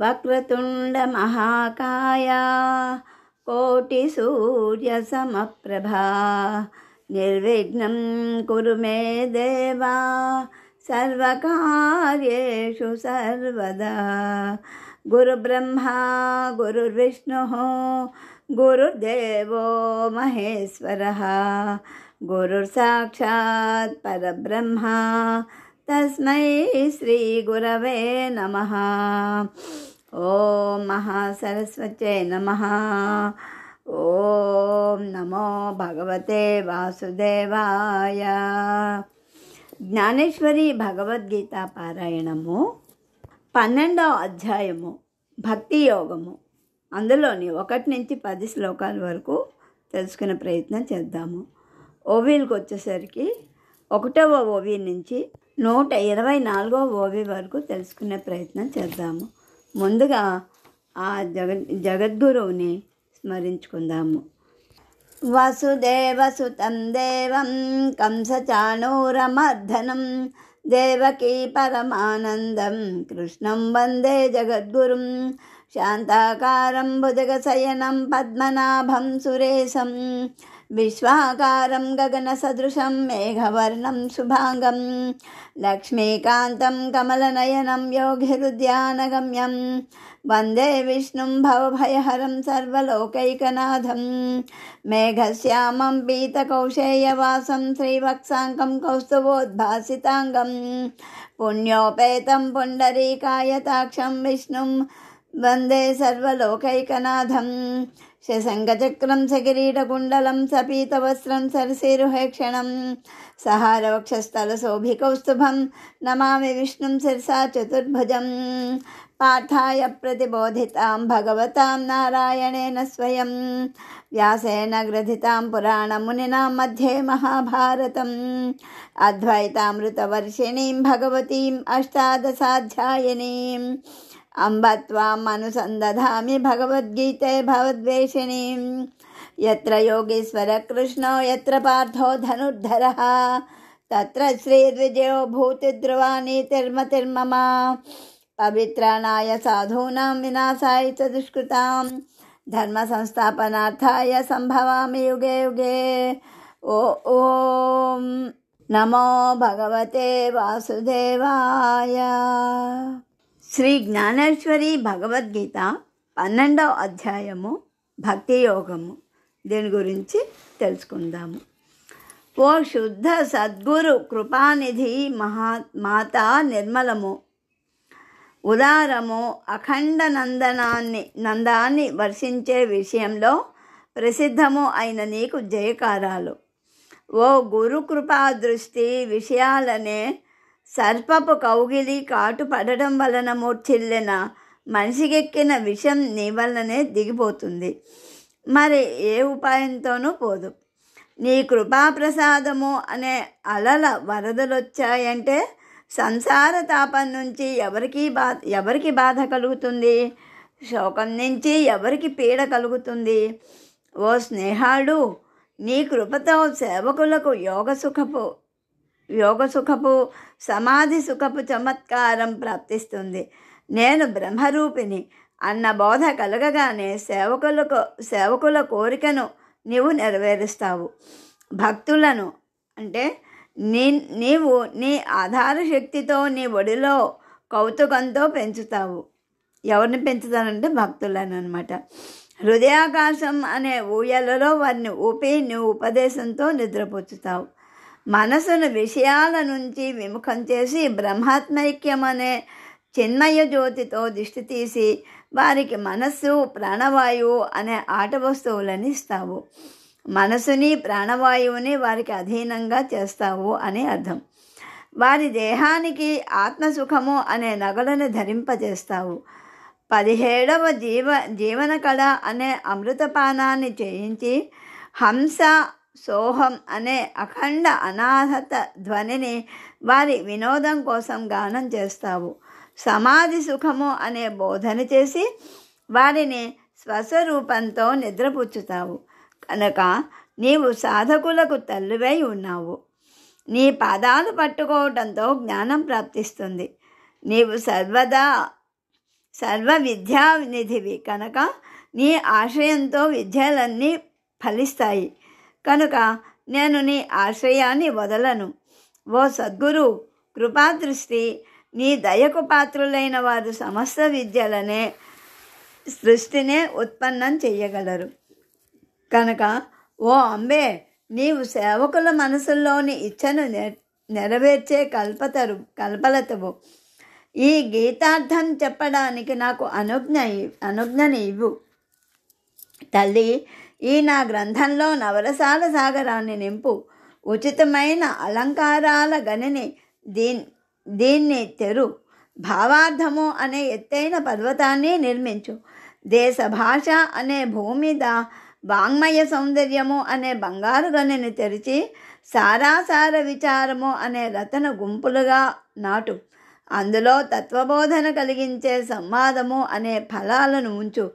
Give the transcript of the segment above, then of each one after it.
వక్రతుండ మహాకాయ కోటి సూర్య సమప్రభా నిర్విఘ్నం కురు మే దేవా సర్వకార్యేషు సర్వదా. గురు బ్రహ్మా గురుర్విష్ణు గురుర్దేవో మహేశ్వరః గురుర్ సాక్షాత్ పరబ్రహ్మ తస్మై శ్రీ గురవే నమః. ఓం మహాసరస్వత్యై నమః. ఓం నమో భగవతే వాసుదేవాయ. జ్ఞానేశ్వరి భగవద్గీత పారాయణము 12వ అధ్యాయము భక్తి యోగము. అందులోని 1 నుంచి 10 శ్లోకాల వరకు తెలుసుకునే ప్రయత్నం చేద్దాము. ఓవీలకు వచ్చేసరికి 1వ ఓవీ నుంచి 124వ ఓవీ వరకు తెలుసుకునే ప్రయత్నం చేద్దాము. ముందుగా ఆ జగద్గురువుని స్మరించుకుందాము. వసుదేవసుతం దేవం కంసచాణూరమర్దనం దేవకీ పరమానందం కృష్ణం వందే జగద్గురుం శాంతాకారం భుజగశయనం పద్మనాభం సురేశం విశ్వాకారం గగనసదృశం మేఘవర్ణం శుభాంగం లక్ష్మీకాంతం కమలనయనం యోగిహృద్యానగమ్యం వందే విష్ణుం భవభయహరం సర్వలోకైకనాథం మేఘశ్యామం పీతకౌశేయవాసం శ్రీవత్సాంకం కౌస్తుభోద్భాసితాంగం పుణ్యోపేతం పుండరీకాయతాక్షం విష్ణుం వందే సర్వలోకైకనాథం శశంఖచక్రం సకిరీటకుండలం సపీతవస్త్రం సరసిరుహేక్షణం సహారవక్షస్థలశోభికౌస్తుభం నమామి విష్ణుం శిరసా చతుర్భుజం పార్థాయ ప్రతిబోధితాం భగవతాం నారాయణేన స్వయం వ్యాసేన గ్రథితాం పురాణమునినా మధ్యే మహాభారతం అద్వైతామృతవర్షిణీం భగవతీం అష్టాదశాధ్యాయినీం అంబ త్వాం అనుసందధామి భగవద్గీతే భవద్వేషిణీం యత్ర యోగీశ్వర కృష్ణో యత్ర పార్థో ధనుర్ధరః తత్ర శ్రీర్విజయో భూతిధ్రువా నీతిర్మతిర్మమ పవిత్రాణాయ సాధూనాం వినాశాయ చ దుష్కృతాం ధర్మ సంస్థాపనార్థాయ సంభవామి యుగే యుగే. ఓం నమో భగవతే వాసుదేవాయ. శ్రీ జ్ఞానేశ్వరి భగవద్గీత 12వ అధ్యాయము భక్తి యోగము. దీని గురించి తెలుసుకుందాము. ఓ శుద్ధ సద్గురు కృపానిధి మాతా నిర్మలము ఉదారము అఖండ నందాన్ని వర్షించే విషయంలో ప్రసిద్ధము అయిన నీకు జయకారాలు. ఓ గురు కృపా దృష్టి విషయాలనే సర్పపు కౌగిలి కాటు పడడం వలన మూర్ఛిల్లిన మనిషికెక్కిన విషం నీ వల్లనే దిగిపోతుంది, మరి ఏ ఉపాయంతోనూ పోదు. నీ కృపాప్రసాదము అనే అలల వరదలొచ్చాయంటే సంసార తాపం నుంచి ఎవరికి బాధ కలుగుతుంది, శోకం నుంచి ఎవరికి పీడ కలుగుతుంది. ఓ స్నేహాడు, నీ కృపతో సేవకులకు యోగ సుఖపు సమాధి సుఖపు చమత్కారం ప్రాప్తిస్తుంది. నేను బ్రహ్మరూపిణి అన్న బోధ కలగగానే సేవకుల కోరికను నీవు నెరవేరుస్తావు. భక్తులను అంటే నీవు నీ ఆధార శక్తితో నీ ఒడిలో కౌతుకంతో పెంచుతావు. ఎవరిని పెంచుతానంటే భక్తులను అనమాట. హృదయాకాశం అనే ఊయలలో వారిని ఊపి నీవు ఉపదేశంతో నిద్రపుచ్చుతావు. మనసును విషయాల నుంచి విముఖం చేసి బ్రహ్మాత్మైక్యం అనే చిన్మయ జ్యోతితో దిష్టి తీసి వారికి మనస్సు ప్రాణవాయువు అనే ఆట వస్తువులని ఇస్తావు. మనసుని ప్రాణవాయువుని వారికి అధీనంగా చేస్తావు అని అర్థం. వారి దేహానికి ఆత్మసుఖము అనే నగలను ధరింపజేస్తావు. 17వ జీవన కళ అనే అమృతపానాన్ని చేయించి హంస సోహం అనే అఖండ అనాహత ధ్వనిని వారి వినోదం కోసం గానం చేస్తావు. సమాధి సుఖము అనే బోధన చేసి వారిని స్వస్వరూపంతో నిద్రపుచ్చుతావు. కనుక నీవు సాధకులకు తల్లివై ఉన్నావు. నీ పాదాలు పట్టుకోవడంతో జ్ఞానం ప్రాప్తిస్తుంది. నీవు సర్వ విద్యా నిధివి కనుక నీ ఆశ్రయంతో విద్యలన్నీ ఫలిస్తాయి కనుక నేను నీ ఆశ్రయాన్ని వదలను. ఓ సద్గురు, కృపాదృష్టి, నీ దయకు పాత్రులైన వారు సమస్త విద్యలనే సృష్టినే ఉత్పన్నం చెయ్యగలరు కనుక ఓ అంబే, నీవు సేవకుల మనసుల్లోని ఇచ్ఛను నెరవేర్చే కల్పలతవు. ఈ గీతార్థం చెప్పడానికి నాకు అనుజ్ఞని ఇవ్వు తల్లి. ఈ నా గ్రంథంలో నవరసాల సాగరాన్ని నింపు. ఉచితమైన అలంకారాల గనిని దీన్ని తెరు. భావార్థము అనే ఎత్తైన పర్వతాన్ని నిర్మించు. దేశ భాష అనే భూమి మీద వాంగ్మయ సౌందర్యము అనే బంగారు గనిని తెరిచి సారాసార విచారము అనే రతన గుంపులుగా నాటు. అందులో తత్వబోధన కలిగించే సంవాదము అనే ఫలాలను ఉంచు.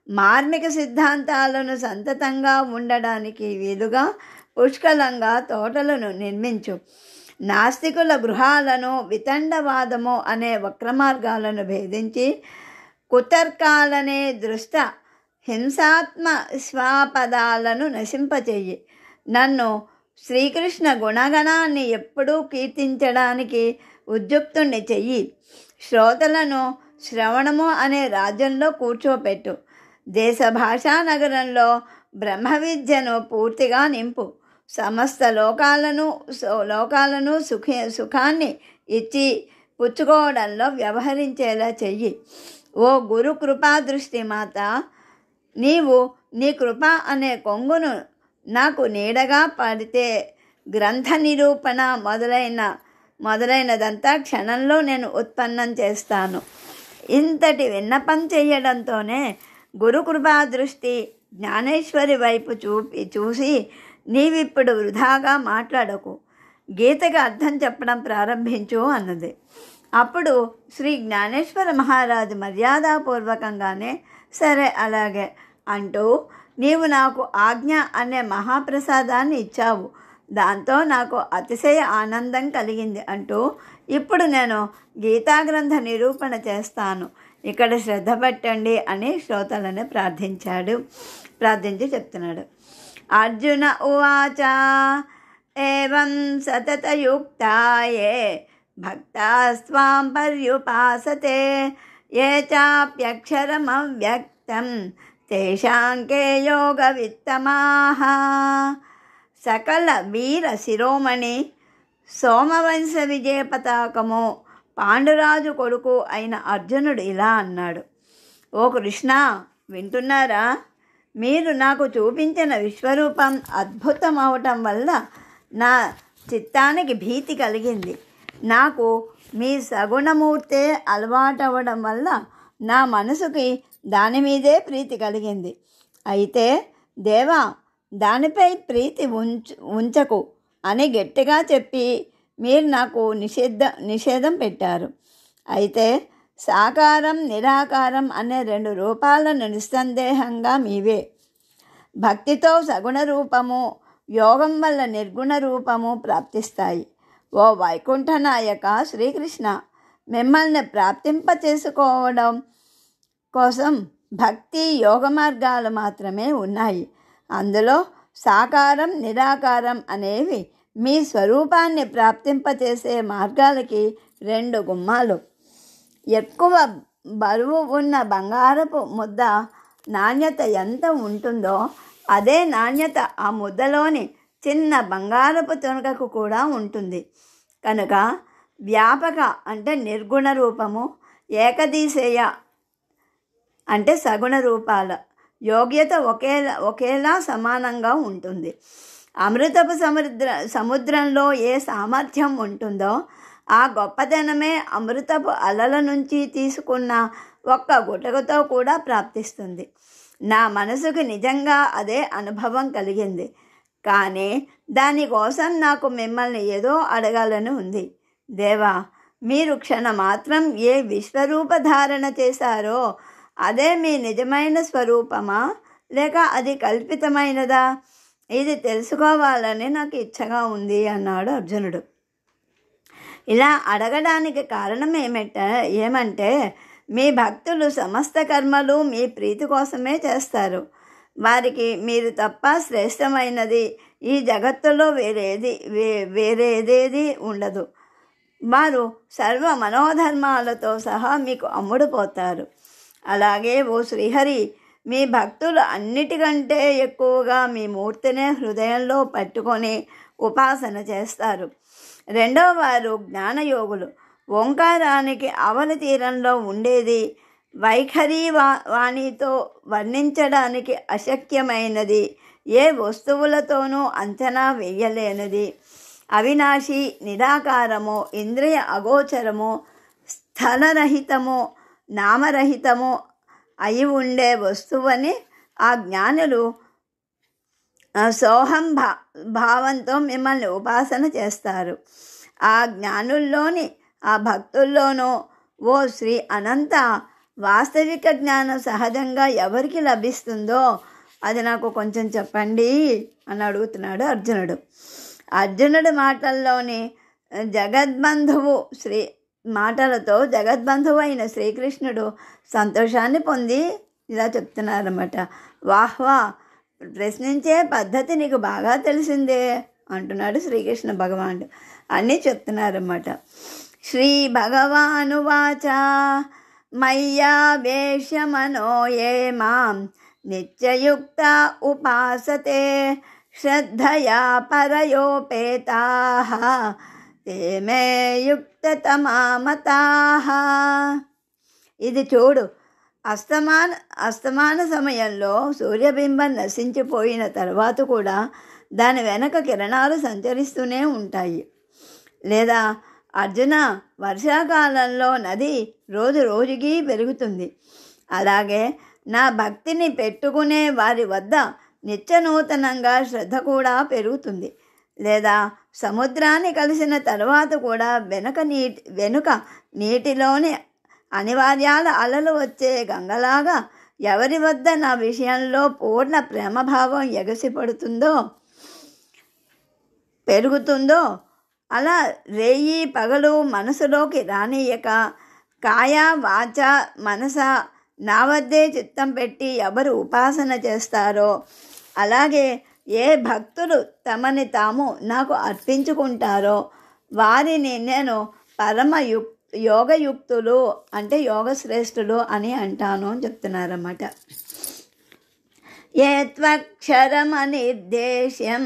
మార్మిక సిద్ధాంతాలను సంతతంగా ఉండడానికి వీలుగా పుష్కలంగా తోటలను నిర్మించు. నాస్తికుల గృహాలను వితండవాదము అనే వక్రమార్గాలను భేదించి కుతర్కాలనే దృష్ట హింసాత్మ స్వాపదాలను నశింపచేయి. నన్ను శ్రీకృష్ణ గుణగణాన్ని ఎప్పుడూ కీర్తించడానికి ఉద్యుక్తుణ్ణి చెయ్యి. శ్రోతలను శ్రవణము అనే రాజ్యంలో కూర్చోపెట్టు. దేశ భాషా నగరంలో బ్రహ్మ విద్యను పూర్తిగా నింపు. సమస్త లోకాలను సుఖాన్ని ఇచ్చి పుచ్చుకోవడంలో వ్యవహరించేలా చెయ్యి. ఓ గురు కృపా దృష్టి మాత, నీవు నీ కృప అనే కొంగును నాకు నీడగా పడితే గ్రంథ నిరూపణ మొదలైనదంతా క్షణంలో నేను ఉత్పన్నం చేస్తాను. ఇంతటి విన్నపం చేయడంతోనే గురు కృపా దృష్టి జ్ఞానేశ్వరి వైపు చూసి నీవిప్పుడు వృధాగా మాట్లాడకు, గీతకి అర్థం చెప్పడం ప్రారంభించు అన్నది. అప్పుడు శ్రీ జ్ఞానేశ్వర మహారాజు మర్యాదపూర్వకంగానే సరే అలాగే అంటూ, నీవు నాకు ఆజ్ఞ అనే మహాప్రసాదాన్ని ఇచ్చావు, దాంతో నాకు అతిశయ ఆనందం కలిగింది అంటూ ఇప్పుడు నేను గీతాగ్రంథ నిరూపణ చేస్తాను, ఇక్కడ శ్రద్ధ పెట్టండి అని శ్రోతలను ప్రార్థించి చెప్తున్నాడు. అర్జున ఉవాచ ఏవం సతతయుక్తాయే భక్తాస్త్వాం పర్యుపాసతే ఏ చాప్యక్షరమవ్యక్తం తేషాంకే యోగవిత్తమాః. సకల వీర శిరోమణి సోమవంశ విజయ పతాకము పాండురాజు కొడుకు అయిన అర్జునుడు ఇలా అన్నాడు. ఓ కృష్ణ, వింటున్నారా? మీరు నాకు చూపించిన విశ్వరూపం అద్భుతం అవటం వల్ల నా చిత్తానికి భీతి కలిగింది. నాకు మీ సగుణమూర్తే అలవాటవడం వల్ల నా మనసుకి దాని మీదే ప్రీతి కలిగింది. అయితే దేవా, దానిపై ప్రీతి ఉంచకు అని గట్టిగా చెప్పి మీరు నాకు నిషేధం పెట్టారు. అయితే సాకారం నిరాకారం అనే రెండు రూపాలను నిస్సందేహంగా మీవే. భక్తితో సగుణ రూపము, యోగం వల్ల నిర్గుణ రూపము ప్రాప్తిస్తాయి. ఓ వైకుంఠనాయక శ్రీకృష్ణ, మిమ్మల్ని ప్రాప్తింపచేసుకోవడం కోసం భక్తి యోగ మార్గాలు మాత్రమే ఉన్నాయి. అందులో సాకారం నిరాకారం అనేవి మీ స్వరూపాన్ని ప్రాప్తింపచేసే మార్గాలకి రెండు గుమ్మాలు. ఎక్కువ బరువు ఉన్న బంగారపు ముద్ద నాణ్యత ఎంత ఉంటుందో అదే నాణ్యత ఆ ముద్దలోని చిన్న బంగారపు తునకకు కూడా ఉంటుంది. కనుక వ్యాపక అంటే నిర్గుణ రూపము, ఏకదిశేయ అంటే సగుణ రూపాల యోగ్యత ఒకేలా సమానంగా ఉంటుంది. అమృతపు సముద్రంలో ఏ సామర్థ్యం ఉంటుందో ఆ గొప్పదనమే అమృతపు అలల నుంచి తీసుకున్న ఒక్క గుటకతో కూడా ప్రాప్తిస్తుంది. నా మనసుకు నిజంగా అదే అనుభవం కలిగింది. కానీ దానికోసం నాకు మిమ్మల్ని ఏదో అడగాలని ఉంది. దేవా, మీరు క్షణమాత్రం ఏ విశ్వరూప ధారణ చేశారో అదే మీ నిజమైన స్వరూపమా లేక అది కల్పితమైనదా? ఇది తెలుసుకోవాలని నాకు ఇచ్చగా ఉంది అన్నాడు అర్జునుడు. ఇలా అడగడానికి కారణం ఏమంటే మీ భక్తులు సమస్త కర్మలు మీ ప్రీతి కోసమే చేస్తారు. వారికి మీరు తప్ప శ్రేష్టమైనది ఈ జగత్తులో వేరేదేది ఉండదు. వారు సర్వ మనోధర్మాలతో సహా మీకు అమ్ముడుపోతారు. అలాగే ఓ శ్రీహరి, మీ భక్తులు అన్నిటికంటే ఎక్కువగా మీ మూర్తినే హృదయంలో పట్టుకొని ఉపాసన చేస్తారు. రెండవ వారు జ్ఞానయోగులు. ఓంకారానికి అవల తీరంలో ఉండేది, వైఖరి వాణితో వర్ణించడానికి అశక్యమైనది, ఏ వస్తువులతోనూ అంచనా వేయలేనిది, అవినాశి, నిరాకారము, ఇంద్రియ అగోచరము, స్థలరహితము, నామరహితము అయి ఉండే వస్తువని ఆ జ్ఞానులు సోహం భావంతో మిమ్మల్ని ఉపాసన చేస్తారు. ఆ జ్ఞానుల్లోని, ఆ భక్తుల్లోనూ ఓ శ్రీ అనంత, వాస్తవిక జ్ఞానం సహజంగా ఎవరికి లభిస్తుందో అది నాకు కొంచెం చెప్పండి అని అడుగుతున్నాడు అర్జునుడు. అర్జునుడి మాటల్లోని మాటలతో జగద్బంధువు అయిన శ్రీకృష్ణుడు సంతోషాన్ని పొంది ఇలా చెప్తున్నారన్నమాట. వాహ్వా, ప్రశ్నించే పద్ధతి నీకు బాగా తెలిసిందే అంటున్నాడు శ్రీకృష్ణ భగవానుడు. అన్నీ చెప్తున్నారన్నమాట. శ్రీ భగవానువాచ మయ్యావేశ్యమనో ఏ మాం నిత్యయుక్త ఉపాసతే శ్రద్ధయా పరయోపేతాః తే మే యుక్తతమా మతాః. ఇది చూడు, అస్తమాన సమయంలో సూర్యబింబం నశించిపోయిన తర్వాత కూడా దాని వెనక కిరణాలు సంచరిస్తూనే ఉంటాయి. లేదా అర్జున, వర్షాకాలంలో నది రోజు రోజుకి పెరుగుతుంది. అలాగే నా భక్తిని పెట్టుకునే వారి వద్ద నిత్యనూతనంగా శ్రద్ధ కూడా పెరుగుతుంది. లేదా సముద్రాన్ని కలిసిన తర్వాత కూడా వెనుక నీటిలోని అనివార్యాల అలలు వచ్చే గంగలాగా ఎవరి వద్ద నా విషయంలో పూర్ణ ప్రేమభావం పెరుగుతుందో అలా రేయి పగలు మనసులోకి రానియక కాయ వాచ మనస నా వద్దే చిత్తం పెట్టి ఎవరు ఉపాసన చేస్తారో, అలాగే ఏ భక్తులు తమని తాము నాకు అర్పించుకుంటారో వారిని నేను యోగయుక్తులు అంటే యోగశ్రేష్ఠులు అని అంటాను అని చెప్తున్నారన్నమాట. ఏ త్వక్షరమనిర్దేశ్యం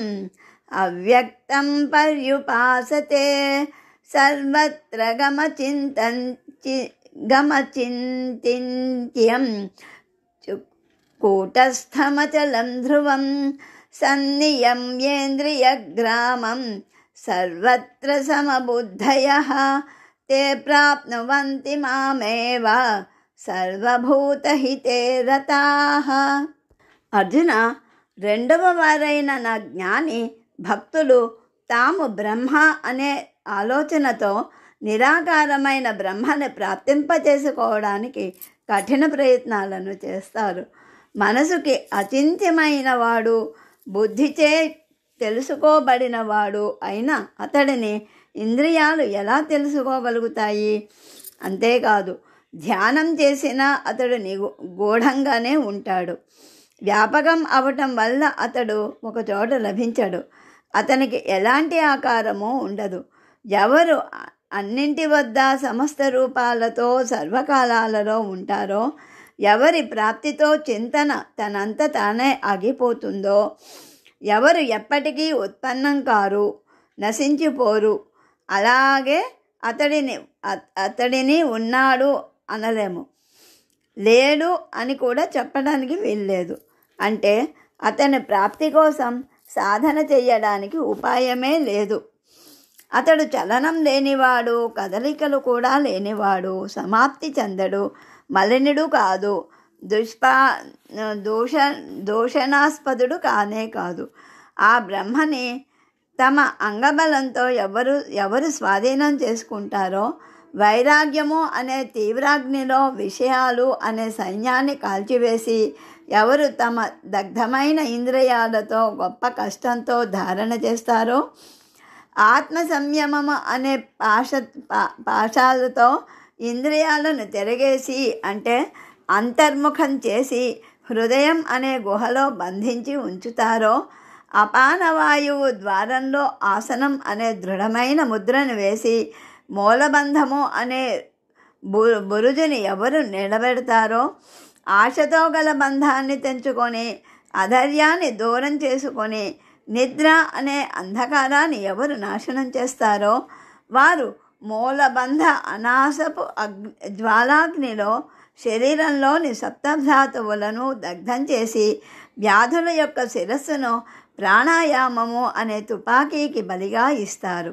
అవ్యక్తం పర్యుపాసతే సర్వత్ర గమచింత్యం కూటస్థమచలం ధ్రువం సన్నియమ్యేంద్రియగ్రామం సర్వత్ర సమబుద్ధయః తే ప్రాప్నువంతి మామేవ సర్వభూతహితే రతాః. అర్జున, రెండవ వారైన నా జ్ఞాని భక్తులు తాము బ్రహ్మ అనే ఆలోచనతో నిరాకారమైన బ్రహ్మని ప్రాప్తింపచేసుకోవడానికి కఠిన ప్రయత్నాలను చేస్తారు. మనసుకి అచింత్యమైన వాడు, బుద్ధిచే తెలుసుకోబడినవాడు అయినా అతడిని ఇంద్రియాలు ఎలా తెలుసుకోగలుగుతాయి? అంతేకాదు, ధ్యానం చేసినా అతడు గూఢంగానే ఉంటాడు. వ్యాపకం అవటం వల్ల అతడు ఒకచోట లభించడు. అతనికి ఎలాంటి ఆకారము ఉండదు. ఎవరు అన్నింటి వద్ద సమస్త రూపాలతో సర్వకాలాలలో ఉంటారో, ఎవరి ప్రాప్తితో చింతన తనంత తానే ఆగిపోతుందో, ఎవరు ఎప్పటికీ ఉత్పన్నం కారు, నశించిపోరు, అలాగే అతడిని ఉన్నాడు అనలేము, లేడు అని కూడా చెప్పడానికి వీల్లేదు. అంటే అతని ప్రాప్తి కోసం సాధన చేయడానికి ఉపాయమే లేదు. అతడు చలనం లేనివాడు, కదలికలు కూడా లేనివాడు, సమాప్తి చెందడు, మలినుడు కాదు, దూషణాస్పదుడు కానే కాదు. ఆ బ్రహ్మని తమ అంగబలంతో ఎవరు స్వాధీనం చేసుకుంటారో, వైరాగ్యము అనే తీవ్రాగ్నిలో విషయాలు అనే సైన్యాన్ని కాల్చివేసి ఎవరు తమ దగ్ధమైన ఇంద్రియాలతో గొప్ప కష్టంతో ధారణ చేస్తారో, ఆత్మ సంయమము అనే పాశాలతో ఇంద్రియాలను తిరగేసి అంటే అంతర్ముఖం చేసి హృదయం అనే గుహలో బంధించి ఉంచుతారో, అపానవాయువు ద్వారంలో ఆసనం అనే దృఢమైన ముద్రను వేసి మూలబంధము అనే బురుజుని ఎవరు నిలబెడతారో, ఆశతో గల బంధాన్ని తెంచుకొని అధైర్యాన్ని దూరం చేసుకొని నిద్ర అనే అంధకారాన్ని ఎవరు నాశనం చేస్తారో, వారు మూలబంధ అనాశపు జ్వాలాగ్నిలో శరీరంలోని సప్తధాతువులను దగ్ధం చేసి వ్యాధుల యొక్క శిరస్సును ప్రాణాయామము అనే తుపాకీకి బలిగా ఇస్తారు.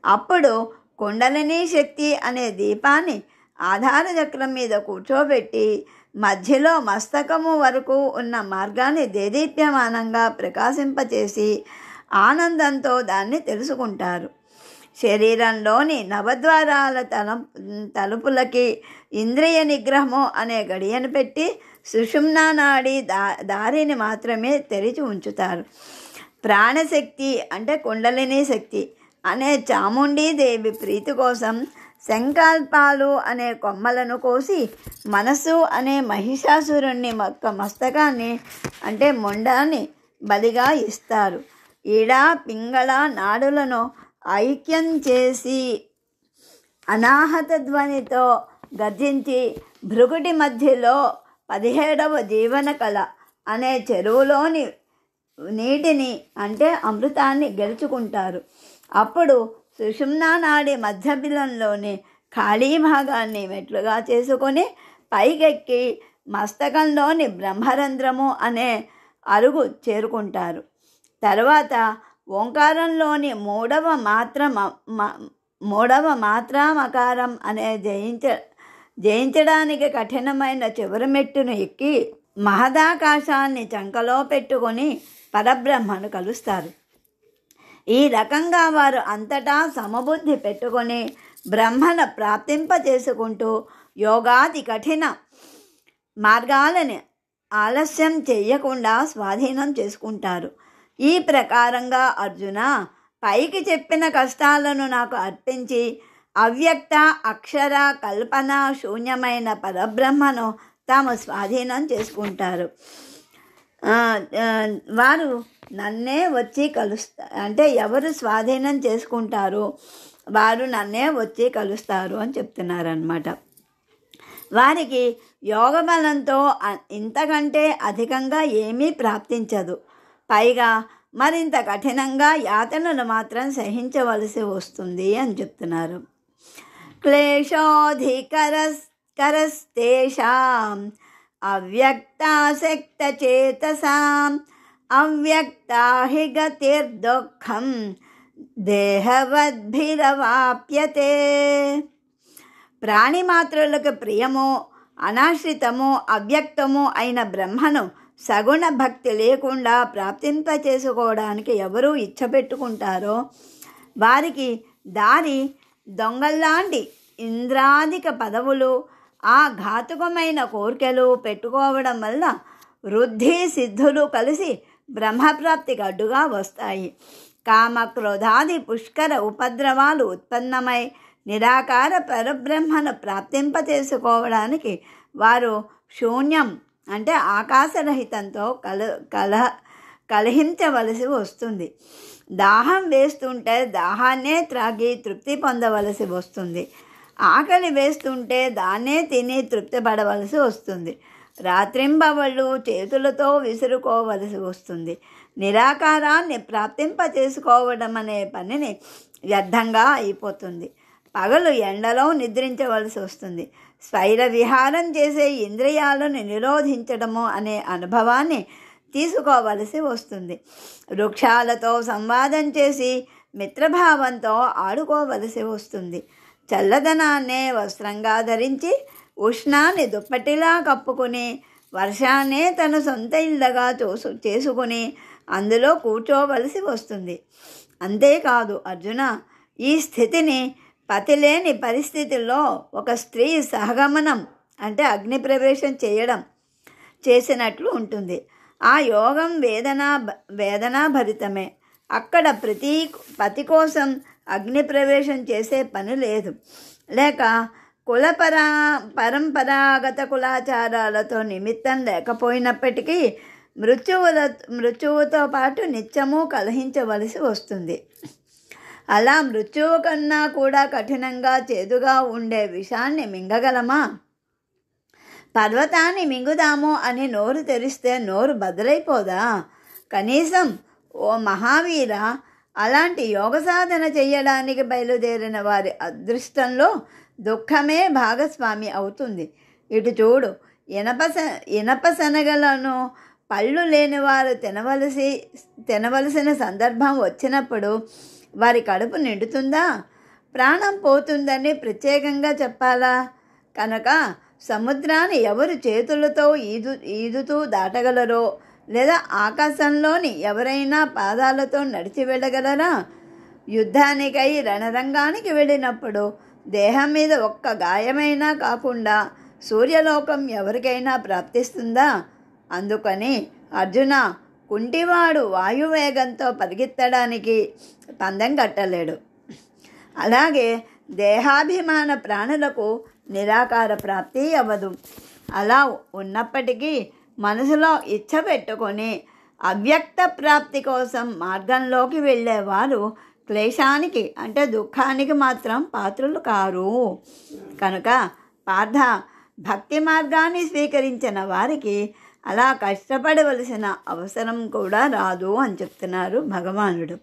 అప్పుడు కుండలినీ శక్తి అనే దీపాన్ని ఆధార చక్రం మీద కూర్చోబెట్టి మధ్యలో మస్తకము వరకు ఉన్న మార్గాన్ని దేదీప్యమానంగా ప్రకాశింపచేసి ఆనందంతో దాన్ని తెలుసుకుంటారు. శరీరంలోని నవద్వారాల తలుపులకి ఇంద్రియ నిగ్రహము అనే గడియను పెట్టి సుషుమ్నా నాడి దారిని మాత్రమే తెరిచి ఉంచుతారు. ప్రాణశక్తి అంటే కుండలిని శక్తి అనే చాముండీదేవి ప్రీతి కోసం సంకల్పాలు అనే కొమ్మలను కోసి మనస్సు అనే మహిషాసురుణ్ణి మస్తకాన్ని అంటే మొండాన్ని బలిగా ఇస్తారు. ఈడ పింగళ నాడులను ఐక్యం చేసి అనాహత ధ్వనితో గర్జించి భృగుటి మధ్యలో 17వ జీవన కళ అనే చెరువులోని నీటిని అంటే అమృతాన్ని గెలుచుకుంటారు. అప్పుడు సుషుమ్నా నాడి మధ్యబిలంలోని ఖాళీ భాగాన్ని మెట్లుగా చేసుకొని పైకెక్కి మస్తకంలోని బ్రహ్మరంధ్రము అనే అరుగు చేరుకుంటారు. తర్వాత ఓంకారంలోని మూడవ మాత్రామకారం అనే జయించడానికి కఠినమైన చివరి మెట్టును ఎక్కి మహదాకాశాన్ని చంకలో పెట్టుకొని పరబ్రహ్మను కలుస్తారు. ఈ రకంగా వారు అంతటా సమబుద్ధి పెట్టుకొని బ్రహ్మను ప్రాప్తింపచేసుకుంటూ యోగాది కఠిన మార్గాలని ఆలస్యం చెయ్యకుండా స్వాధీనం చేసుకుంటారు. ఈ ప్రకారంగా అర్జున, పైకి చెప్పిన కష్టాలను నాకు అర్పించి అవ్యక్త అక్షర కల్పన శూన్యమైన పరబ్రహ్మను తాము స్వాధీనం చేసుకుంటారు. వారు నన్నే వచ్చి కలుస్తారు అంటే ఎవరు స్వాధీనం చేసుకుంటారో వారు నన్నే వచ్చి కలుస్తారు అని చెప్తున్నారన్నమాట. వారికి యోగ బలంతో ఇంతకంటే అధికంగా ఏమీ ప్రాప్తించదు. పైగా మరింత కఠినంగా యాతనలు మాత్రం సహించవలసి వస్తుంది అని చెప్తున్నారు. క్లేశోధికరస్తేషాం అవ్యక్తాసక్తచేతసాం అవ్యక్తా హి గతిర్దుఃఖం దేహవద్భిరవాప్యతే. ప్రాణిమాత్రులకు ప్రియము అనాశ్రితము అవ్యక్తము అయిన బ్రహ్మను సగుణ భక్తి లేకుండా ప్రాప్తింపచేసుకోవడానికి ఎవరు ఇచ్చపెట్టుకుంటారో వారికి దారి దొంగల్లాంటి ఇంద్రాదిక పదవులు ఆ ఘాతుకమైన కోరికలు పెట్టుకోవడం వల్ల వృద్ధి సిద్ధులు కలిసి బ్రహ్మప్రాప్తికి అడ్డుగా వస్తాయి. కామక్రోధాది పుష్కర ఉపద్రవాలు ఉత్పన్నమై నిరాకార పరబ్రహ్మను ప్రాప్తింపచేసుకోవడానికి వారు శూన్యం అంటే ఆకాశరహితంతో కలహించవలసి వస్తుంది. దాహం వేస్తుంటే దాహాన్నే త్రాగి తృప్తి పొందవలసి వస్తుంది. ఆకలి వేస్తుంటే దాన్నే తిని తృప్తి పడవలసి వస్తుంది. రాత్రింబవళ్ళు చేతులతో విసురుకోవలసి వస్తుంది. నిరాకారాన్ని ప్రాప్తింపచేసుకోవడం అనే పనిని వ్యర్థంగా అయిపోతుంది. పగలు ఎండలో నిద్రించవలసి వస్తుంది. స్వైర విహారం చేసే ఇంద్రియాలను నిరోధించడము అనే అనుభవాన్ని తీసుకోవలసి వస్తుంది. వృక్షాలతో సంవాదం చేసి మిత్రభావంతో ఆడుకోవలసి వస్తుంది. చల్లదనాన్నే వస్త్రంగా ధరించి ఉష్ణాన్ని దుప్పటిలా కప్పుకొని వర్షాన్నే తన సొంత ఇళ్ళగా చేసుకుని అందులో కూర్చోవలసి వస్తుంది. అంతేకాదు అర్జున, ఈ స్థితిని పతిలేని పరిస్థితుల్లో ఒక స్త్రీ సహగమనం అంటే అగ్ని ప్రవేశం చేసినట్లు ఉంటుంది. ఆ యోగం వేదనాభరితమే. అక్కడ పతి కోసం అగ్ని ప్రవేశం చేసే పని లేదు. లేక పరంపరాగత కులాచారాలతో నిమిత్తం లేకపోయినప్పటికీ మృత్యువుతో పాటు నిత్యము కలహించవలసి వస్తుంది. అలా మృత్యువు కన్నా కూడా కఠినంగా చేదుగా ఉండే విషాన్ని మింగగలమా? పర్వతాన్ని మింగుదాము అని నోరు తెరిస్తే నోరు బదులైపోదా? కనీసం ఓ మహావీర, అలాంటి యోగ సాధన చేయడానికి బయలుదేరిన వారి అదృష్టంలో దుఃఖమే భాగస్వామి అవుతుంది. ఇటు చూడు, ఇనప శనగలను పళ్ళు లేని వారు తినవలసిన సందర్భం వచ్చినప్పుడు వారి కడుపు నిండుతుందా? ప్రాణం పోతుందని ప్రత్యేకంగా చెప్పాలా? కనుక సముద్రాన్ని ఎవరు చేతులతో ఈదుతూ దాటగలరో, లేదా ఆకాశంలోని ఎవరైనా పాదాలతో నడిచి వెళ్ళగలరా? యుద్ధానికై రణరంగానికి వెళ్ళినప్పుడు దేహం మీద ఒక్క గాయమైనా కాకుండా సూర్యలోకం ఎవరికైనా ప్రాప్తిస్తుందా? అందుకని అర్జున, కుంటివాడు వాయువేగంతో పరిగెత్తడానికి పందెం కట్టలేడు. అలాగే దేహాభిమాన ప్రాణులకు నిరాకార ప్రాప్తి అవ్వదు. అలా ఉన్నప్పటికీ మనసులో ఇచ్చ పెట్టుకొని అవ్యక్త ప్రాప్తి కోసం మార్గంలోకి వెళ్ళేవారు క్లేశానికి అంటే దుఃఖానికి మాత్రం పాత్రులు కారు. కనుక పార్థ, భక్తి మార్గాన్ని స్వీకరించిన వారికి అలా కష్టపడవలసిన అవసరం కూడా రాదు అని చెప్తున్నారు భగవానుడు.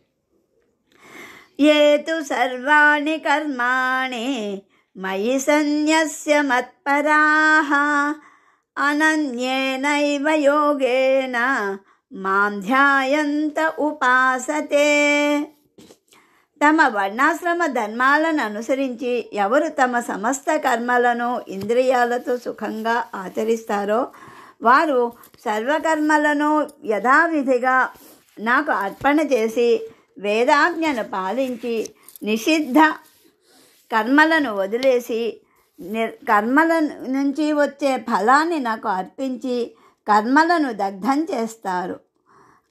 ఏతు సర్వాణి కర్మాణి మయి సన్యస్య మత్పరాః అనన్యేనైవ యోగేన మాం ధ్యాయంత ఉపాసతే. తమ వర్ణాశ్రమ ధర్మాలను అనుసరించి ఎవరు తమ సమస్త కర్మలను ఇంద్రియాలతో సుఖంగా ఆచరిస్తారో వారు సర్వకర్మలను యథావిధిగా నాకు అర్పణ చేసి వేదాజ్ఞను పాలించి నిషిద్ధ కర్మలను వదిలేసి కర్మల నుంచి వచ్చే ఫలాన్ని నాకు అర్పించి కర్మలను దగ్ధం చేస్తారు.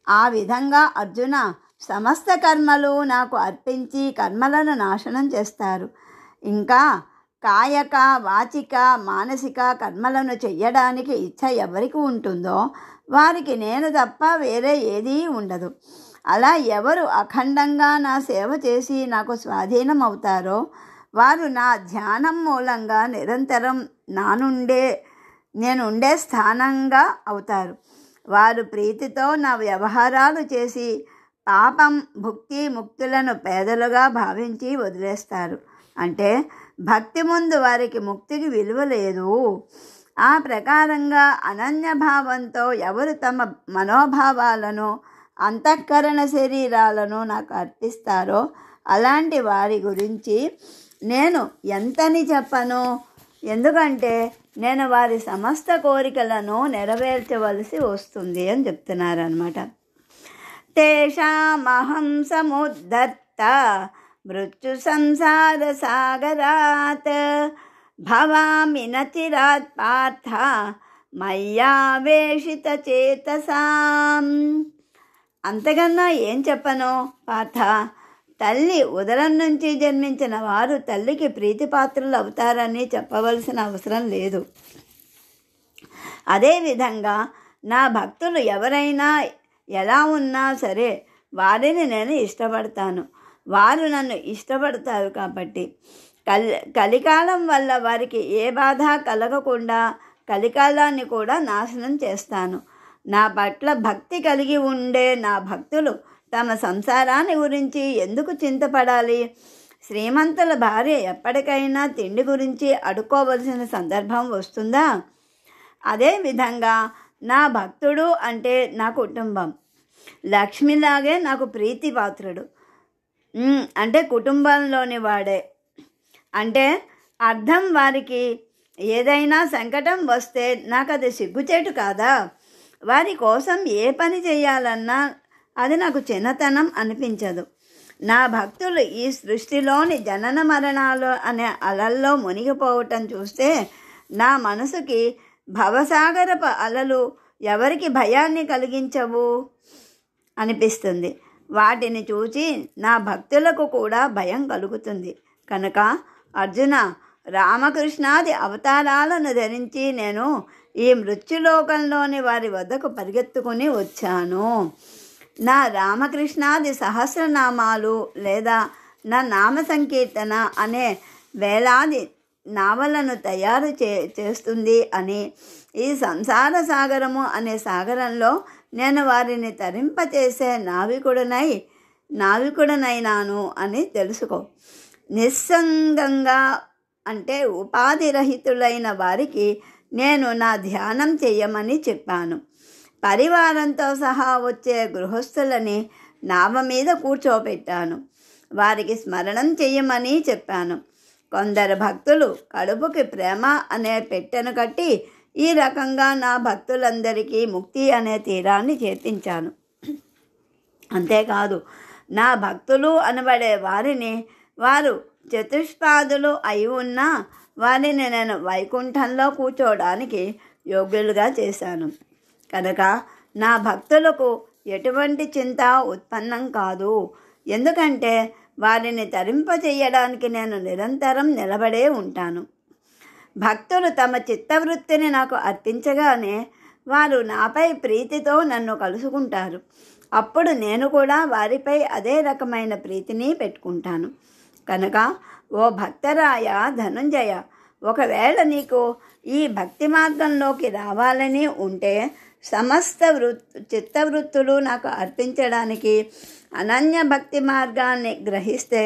ఆ విధంగా అర్జున, సమస్త కర్మలు నాకు అర్పించి కర్మలను నాశనం చేస్తారు. ఇంకా కాయక, వాచిక, మానసిక కర్మలను చెయ్యడానికి ఇచ్చ ఎవరికి ఉంటుందో వారికి నేను తప్ప వేరే ఏదీ ఉండదు. అలా ఎవరు అఖండంగా నా సేవ చేసి నాకు స్వాధీనం అవుతారో వారు నా ధ్యానం మూలంగా నిరంతరం నేనుండే స్థానంగా అవుతారు. వారు ప్రీతితో నా వ్యవహారాలు చేసి పాపం, భుక్తి, ముక్తులను పేదలుగా భావించి వదిలేస్తారు. అంటే భక్తి ముందు వారికి ముక్తికి విలువ లేదు. ఆ ప్రకారంగా అనన్యభావంతో ఎవరు తమ మనోభావాలను, అంతఃకరణ శరీరాలను నాకు అర్పిస్తారో అలాంటి వారి గురించి నేను ఎంతని చెప్పను. ఎందుకంటే నేను వారి సమస్త కోరికలను నెరవేర్చవలసి వస్తుంది అని చెప్తున్నారనమాట. తేషామహం సముద్ధర్త మృత్యు సంసార సాగరాత్ భవామి నచిరాత్ పార్థ మయ్యావేషిత చేతసాం. అంతకన్నా ఏం చెప్పను పార్థ. తల్లి ఉదరం నుంచి జన్మించిన వారు తల్లికి ప్రీతిపాత్రులు అవుతారని చెప్పవలసిన అవసరం లేదు. అదేవిధంగా నా భక్తులు ఎవరైనా ఎలా ఉన్నా సరే వారిని నేను ఇష్టపడతాను. వారు నన్ను ఇష్టపడతారు కాబట్టి కలికాలం వల్ల వారికి ఏ బాధ కలగకుండా కలికాలాన్ని కూడా నాశనం చేస్తాను. నా పట్ల భక్తి కలిగి ఉండే నా భక్తులు తమ సంసారాన్ని గురించి ఎందుకు చింతపడాలి? శ్రీమంతుల భార్య ఎప్పటికైనా తిండి గురించి అడుక్కోవలసిన సందర్భం వస్తుందా? అదేవిధంగా నా భక్తుడు అంటే నా కుటుంబం. లక్ష్మిలాగే నాకు ప్రీతిపాత్రుడు. అంటే కుటుంబంలోని వాడే. అంటే అర్థం వారికి ఏదైనా సంకటం వస్తే నాకు అది సిగ్గుచేటు కాదా? వారి కోసం ఏ పని చేయాలన్నా అది నాకు చిన్నతనం అనిపించదు. నా భక్తులు ఈ సృష్టిలోని జనన మరణాలు అనే అలల్లో మునిగిపోవటం చూస్తే నా మనసుకి భవసాగరపు అలలు ఎవరికి భయాన్ని కలిగించవు అనిపిస్తుంది. వాటిని చూచి నా భక్తులకు కూడా భయం కలుగుతుంది. కనుక అర్జున, రామకృష్ణాది అవతారాలను ధరించి నేను ఈ మృత్యులోకంలోని వారి వద్దకు పరిగెత్తుకుని వచ్చాను. నా రామకృష్ణాది సహస్రనామాలు లేదా నా నామ సంకీర్తన అనే వేలాది నావలను తయారు చేస్తుంది అని, ఈ సంసార సాగరము అనే సాగరంలో నేను వారిని తరింపచేసే నావికుడనైనాను అని తెలుసుకో. నిస్సంగంగా అంటే ఉపాధిరహితులైన వారికి నేను నా ధ్యానం చెయ్యమని చెప్పాను. పరివారంతో సహా వచ్చే గృహస్థులని నావ మీద కూర్చోబెట్టాను. వారికి స్మరణం చెయ్యమని చెప్పాను. కొందరు భక్తులు కడుపుకి ప్రేమ అనే పెట్టెను కట్టి ఈ రకంగా నా భక్తులందరికీ ముక్తి అనే తీరాన్ని చేర్పించాను. అంతేకాదు, నా భక్తులు అనబడే వారిని వారు చతుష్పాదులు అయి ఉన్నా వారిని నేను వైకుంఠంలో కూర్చోవడానికి యోగ్యులుగా చేశాను. కనుక నా భక్తులకు ఎటువంటి చింత ఉత్పన్నం కాదు. ఎందుకంటే వారిని తరింపచేయడానికి నేను నిరంతరం నిలబడే ఉంటాను. భక్తులు తమ చిత్తవృత్తిని నాకు అర్పించగానే వారు నాపై ప్రీతితో నన్ను కలుసుకుంటారు. అప్పుడు నేను కూడా వారిపై అదే రకమైన ప్రీతిని పెట్టుకుంటాను. కనుక ఓ భక్తరాయ ధనుంజయ, ఒకవేళ నీకు ఈ భక్తి మార్గంలోకి రావాలని ఉంటే సమస్త చిత్తవృత్తులు నాకు అర్పించడానికి అనన్య భక్తి మార్గాన్ని గ్రహిస్తే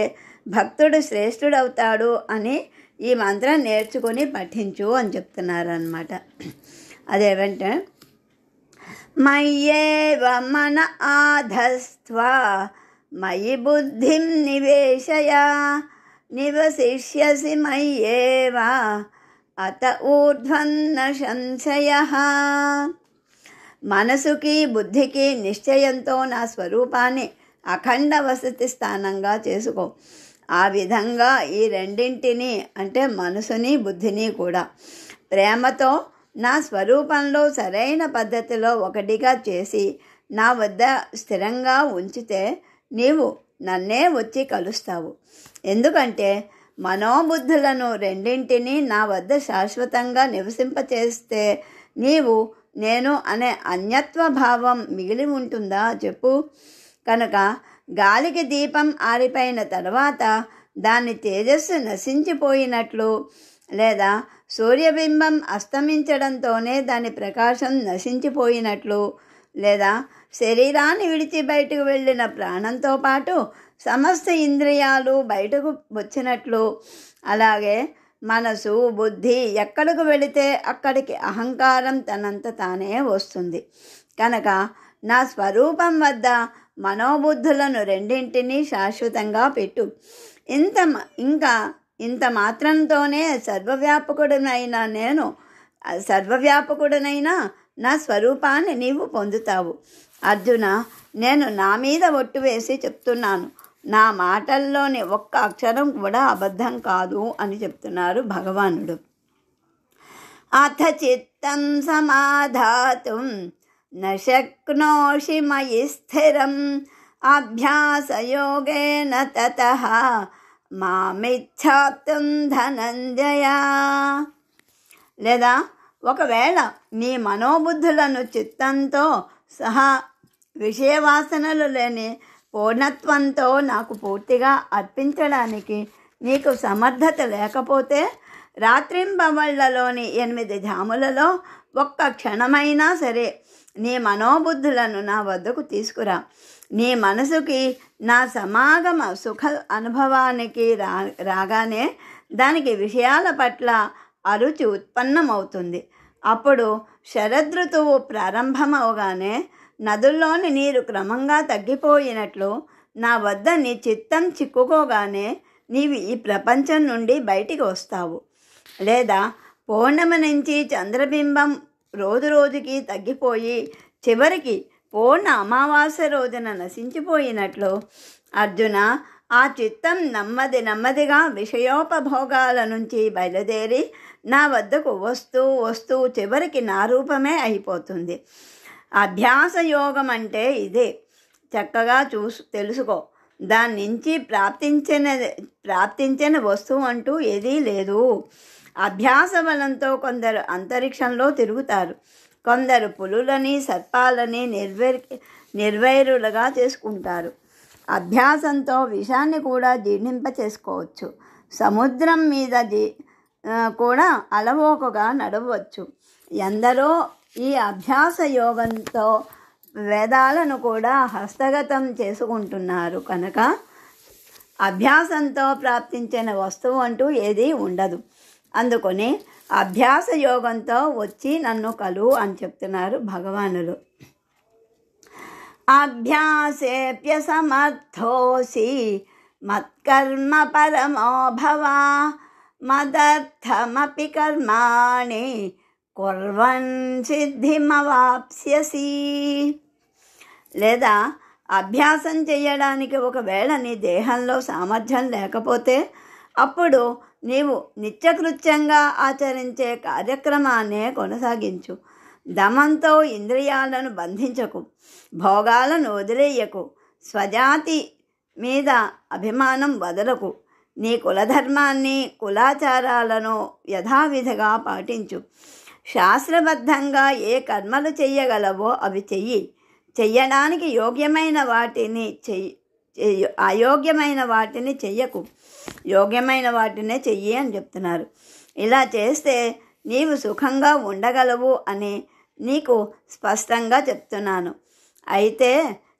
భక్తుడు శ్రేష్ఠుడవుతాడు అని ఈ మంత్రం నేర్చుకొని పఠించు అని చెప్తున్నారన్నమాట. అదేమంటే, మయ్యేవ మన ఆధస్త్వా మయి బుద్ధిం నివేశయ నివసిష్యసి మయ్యేవ అత ఊర్ధ్వన్న సంశయః. మనసుకి బుద్ధికి నిశ్చయంతో నా స్వరూపాన్ని అఖండ వసతి స్థానంగా చేసుకో. ఆ విధంగా ఈ రెండింటిని అంటే మనసుని బుద్ధిని కూడా ప్రేమతో నా స్వరూపంలో సరైన పద్ధతిలో ఒకటిగా చేసి నా వద్ద స్థిరంగా ఉంచితే నీవు నన్నే వచ్చి కలుస్తావు. ఎందుకంటే మనోబుద్ధులను రెండింటినీ నా వద్ద శాశ్వతంగా నివసింపచేస్తే నీవు నేను అనే అన్యత్వ భావం మిగిలి ఉంటుందా చెప్పు. కనుక గాలికి దీపం ఆరిపోయిన తర్వాత దాని తేజస్సు నశించిపోయినట్లు, లేదా సూర్యబింబం అస్తమించడంతోనే దాని ప్రకాశం నశించిపోయినట్లు, లేదా శరీరాన్ని విడిచి బయటకు వెళ్ళిన ప్రాణంతో పాటు సమస్త ఇంద్రియాలు బయటకు వచ్చినట్లు, అలాగే మనసు బుద్ధి ఎక్కడికి వెళితే అక్కడికి అహంకారం తనంత తానే వస్తుంది. కనుక నా స్వరూపం వద్ద మనోబుద్ధులను రెండింటినీ శాశ్వతంగా పెట్టు. ఇంత మాత్రంతోనే సర్వవ్యాపకుడనైనా నా స్వరూపాన్ని నీవు పొందుతావు. అర్జున, నేను నా మీద ఒట్టు వేసి చెప్తున్నాను, నా మాటల్లోని ఒక్క అక్షరం కూడా అబద్ధం కాదు అని చెప్తున్నారు భగవానుడు. అథ చిత్తం సమాధాతుం న శక్నోషి మయి స్థిరం అభ్యాసయోగేన తతః మామిచ్ఛాప్తుం ధనంజయ. లేదా ఒకవేళ నీ మనోబుద్ధులను చిత్తంతో సహా విషయవాసనలు లేని పూర్ణత్వంతో నాకు పూర్తిగా అర్పించడానికి నీకు సమర్థత లేకపోతే రాత్రింబవళ్లలోని 8 జాములలో ఒక్క క్షణమైనా సరే నీ మనోబుద్ధులను నా వద్దకు తీసుకురా. నీ మనసుకి నా సమాగమ సుఖ అనుభవానికి రాగానే దానికి విషయాల పట్ల అరుచి ఉత్పన్నమవుతుంది. అప్పుడు శరదృతువు ప్రారంభమవగానే నదుల్లోని నీరు క్రమంగా తగ్గిపోయినట్లు నా వద్ద నీ చిత్తం చిక్కుకోగానే నీవు ఈ ప్రపంచం నుండి బయటికి వస్తావు. లేదా పౌర్ణమి నుంచి చంద్రబింబం రోజు రోజుకి తగ్గిపోయి చివరికి పూర్ణ అమావాస్య రోజున నశించిపోయినట్లు అర్జున, ఆ చిత్తం నెమ్మదిగా విషయోపభోగాల నుంచి బయలుదేరి నా వద్దకు వస్తూ చివరికి నా రూపమే అయిపోతుంది. అభ్యాస యోగం అంటే ఇదే. చక్కగా తెలుసుకో. దాని నుంచి ప్రాప్తించిన వస్తువు అంటూ ఏదీ లేదు. అభ్యాస బలంతో కొందరు అంతరిక్షంలో తిరుగుతారు, కొందరు పులులని సర్పాలని నిర్వైరులుగా చేసుకుంటారు. అభ్యాసంతో విషాన్ని కూడా జీర్ణింప చేసుకోవచ్చు. సముద్రం మీద కూడా అలవోకగా నడవచ్చు. ఎందరో ఈ అభ్యాస యోగంతో వేదాలను కూడా హస్తగతం చేసుకుంటున్నారు. కనుక అభ్యాసంతో ప్రాప్తించిన వస్తువు అంటూ ఏదీ ఉండదు. అందుకని అభ్యాస యోగంతో వచ్చి నన్ను కలువు అని చెప్తున్నారు భగవానులు. అభ్యాసేప్యసమర్థోసి మత్కర్మ పరమో భవ మదర్థమపి కర్మాణి కుర్వన్ సిద్ధిమవాప్స్యసి. లేదా అభ్యాసం చేయడానికి ఒకవేళ నీ దేహంలో సామర్థ్యం లేకపోతే అప్పుడు నీవు నిత్యకృత్యంగా ఆచరించే కార్యక్రమాన్నే కొనసాగించు. దమంతో ఇంద్రియాలను బంధించకు, భోగాలను వదిలేయకు, స్వజాతి మీద అభిమానం వదలకు. నీ కులధర్మాన్ని కులాచారాలను యథావిధిగా పాటించు. శాస్త్రబద్ధంగా ఏ కర్మలు చెయ్యగలవో అవి చెయ్యి. చెయ్యడానికి యోగ్యమైన వాటిని అయోగ్యమైన వాటిని చెయ్యకు. యోగ్యమైన వాటినే చెయ్యి అని చెప్తున్నారు. ఇలా చేస్తే నీవు సుఖంగా ఉండగలవు అని నీకు స్పష్టంగా చెప్తున్నాను. అయితే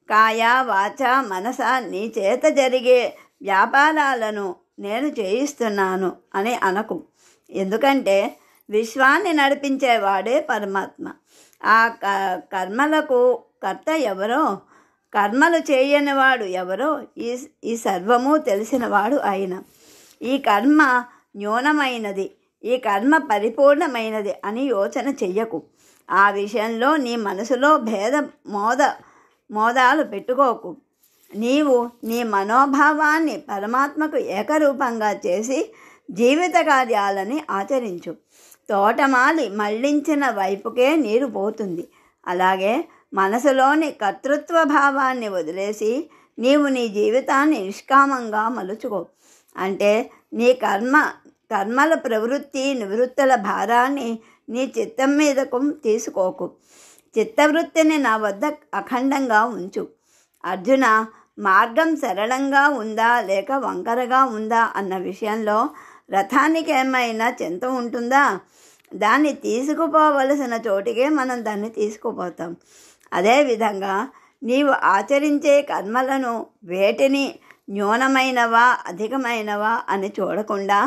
కాయ వాచ మనస నీ చేత జరిగే వ్యాపారాలను నేను చేయిస్తున్నాను అని అనకు. ఎందుకంటే విశ్వాన్ని నడిపించేవాడే పరమాత్మ. ఆ కర్మలకు కర్త ఎవరో, కర్మలు చేయనివాడు ఎవరో ఈ సర్వము తెలిసినవాడు ఆయన. ఈ కర్మ న్యూనమైనది, ఈ కర్మ పరిపూర్ణమైనది అని యోచన చెయ్యకు. ఆ విషయంలో నీ మనసులో మోదాలు పెట్టుకోకు. నీవు నీ మనోభావాన్ని పరమాత్మకు ఏకరూపంగా చేసి జీవిత కార్యాలని ఆచరించు. తోటమాలి మళ్లించిన వైపుకే నీరు పోతుంది. అలాగే మనసులోని కర్తృత్వ భావాన్ని వదిలేసి నీవు నీ జీవితాన్ని నిష్కామంగా మలుచుకో. అంటే నీ కర్మల ప్రవృత్తి నివృత్తుల భారాన్ని నీ చిత్తం మీదకు తీసుకోకు. చిత్తవృత్తిని నా వద్ద అఖండంగా ఉంచు. అర్జున, మార్గం సరళంగా ఉందా లేక వంకరగా ఉందా అన్న విషయంలో రథానికి ఏమైనా చింత ఉంటుందా? దాన్ని తీసుకుపోవలసిన చోటికే మనం దాన్ని తీసుకుపోతాం. అదేవిధంగా నీవు ఆచరించే కర్మలను వేటిని న్యూనమైనవా అధికమైనవా అని చూడకుండా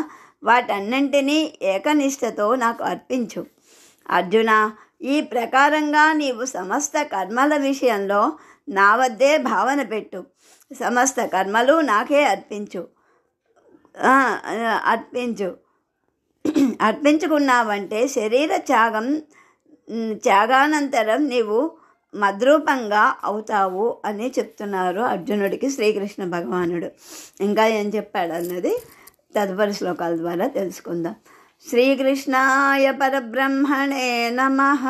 వాటన్నింటినీ ఏకనిష్టతో నాకు అర్పించు. అర్జున, ఈ ప్రకారంగా నీవు సమస్త కర్మల విషయంలో నా వద్దే భావన పెట్టు. సమస్త కర్మలు నాకే అర్పించుకున్నావంటే శరీర త్యాగానంతరం నీవు మద్రూపంగా అవుతావు అని చెప్తున్నారు అర్జునుడికి శ్రీకృష్ణ భగవానుడు. ఇంకా ఏం చెప్పాడు అన్నది తదుపరి శ్లోకాల ద్వారా తెలుసుకుందాం. శ్రీకృష్ణాయ పరబ్రహ్మణే నమః.